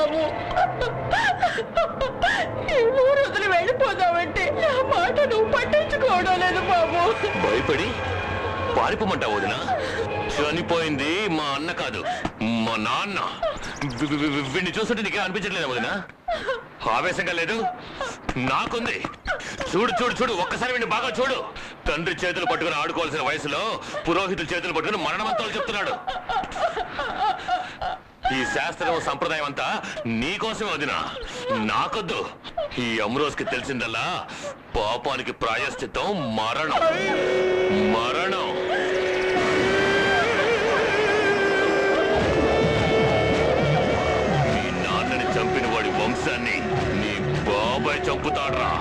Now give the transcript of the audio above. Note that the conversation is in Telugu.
బాబు. ఈ ఊరు వదిలి వెళ్ళిపోదామంటే నా మాట నువ్వు పట్టించుకోవడం లేదు బాబు. భయపడి పారిపోమంటావు వదినా? చనిపోయింది మా అన్న కాదు, మా నాన్న. వీడిని చూస్తుంటే నీకే అనిపించట్లేదా వదినా? ఆవేశంగా లేదు? నాకుంది. చూడు చూడు చూడు, ఒక్కసారి వీడిని బాగా చూడు. తండ్రి చేతులు పట్టుకుని ఆడుకోవాల్సిన వయసులో పురోహితుల చేతులు పట్టుకుని మరణమంతాలు చెప్తున్నాడు. ఈ శాస్త్రం సంప్రదాయం అంతా నీకోసమే వదినా, నాకొద్దు. ఈ అమ్రోజ్కి తెలిసిందల్లా పాపానికి ప్రాయశ్చిత్తం మరణం. మరణం. నీ నాన్నని చంపిన వాడి వంశాన్ని నీ బాబాయ్ చంపుతాడ్రా.